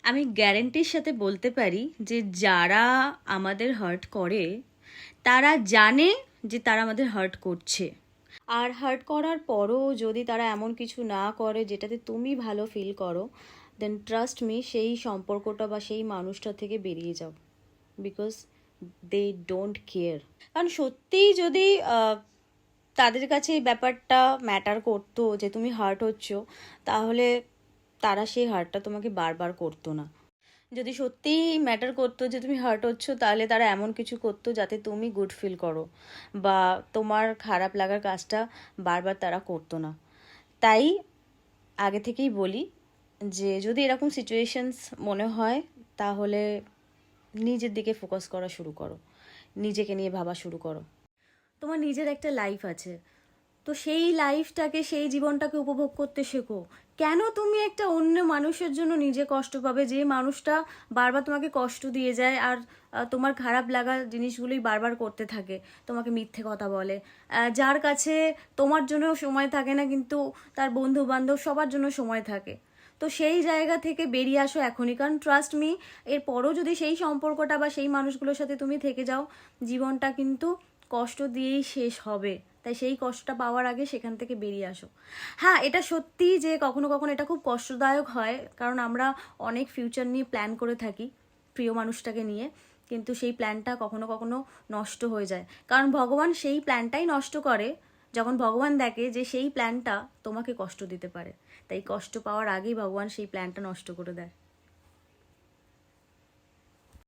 আমি গ্যারেন্টির সাথে বলতে পারি যে যারা আমাদের হার্ট করে তারা জানে যে তারা আমাদের হার্ট করছে। আর হার্ট করার পরও যদি তারা এমন কিছু না করে যেটাতে তুমি ভালো ফিল করো, দেন ট্রাস্ট মি, সেই সম্পর্কটা বা সেই মানুষটা থেকে বেরিয়ে যাও। Because they don't care. কারণ সত্যিই যদি তাদের কাছে এই ব্যাপারটা ম্যাটার করতো যে তুমি হার্ট হচ্ছ, তাহলে তারা সেই হার্টটা তোমাকে বারবার করতো না। যদি সত্যিই ম্যাটার করতো যে তুমি হার্ট হচ্ছ, তাহলে তারা এমন কিছু করতো যাতে তুমি গুড ফিল করো, বা তোমার খারাপ লাগার কাজটা বারবার তারা করতো না। তাই আগে থেকেই বলি যে যদি এরকম সিচুয়েশনস মনে হয়, তাহলে নিজের দিকে ফোকাস করা শুরু করো, নিজেকে নিয়ে ভাবা শুরু করো। তোমার নিজের একটা লাইফ আছে, তো সেই লাইফটাকে, সেই জীবনটাকে উপভোগ করতে শেখো। কেন তুমি একটা অন্য মানুষের জন্য নিজে কষ্ট পাবে, যে মানুষটা বারবার তোমাকে কষ্ট দিয়ে যায় আর তোমার খারাপ লাগা জিনিসগুলোই বারবার করতে থাকে, তোমাকে মিথ্যে কথা বলে, যার কাছে তোমার জন্য সময় থাকে না কিন্তু তার বন্ধু বান্ধব সবার জন্য সময় থাকে। তো সেই জায়গা থেকে বেরিয়ে আসো এখনই, কারণ ট্রাস্ট মি, এরপরও যদি সেই সম্পর্কটা বা সেই মানুষগুলোর সাথে তুমি থেকে যাও, জীবনটা কিন্তু কষ্ট দিয়েই শেষ হবে। তাই সেই কষ্টটা পাওয়ার আগে সেখান থেকে বেরিয়ে আসো। হ্যাঁ, এটা সত্যি যে কখনো কখনো এটা খুব কষ্টদায়ক হয়, কারণ আমরা অনেক ফিউচার নিয়ে প্ল্যান করে থাকি প্রিয় মানুষটাকে নিয়ে, কিন্তু সেই প্ল্যানটা কখনো কখনো নষ্ট হয়ে যায়। কারণ ভগবান সেই প্ল্যানটাই নষ্ট করে যখন ভগবান দেখে যে সেই প্ল্যানটা তোমাকে কষ্ট দিতে পারে। তাই কষ্ট পাওয়ার আগেই ভগবান সেই প্ল্যানটা নষ্ট করে দেয়।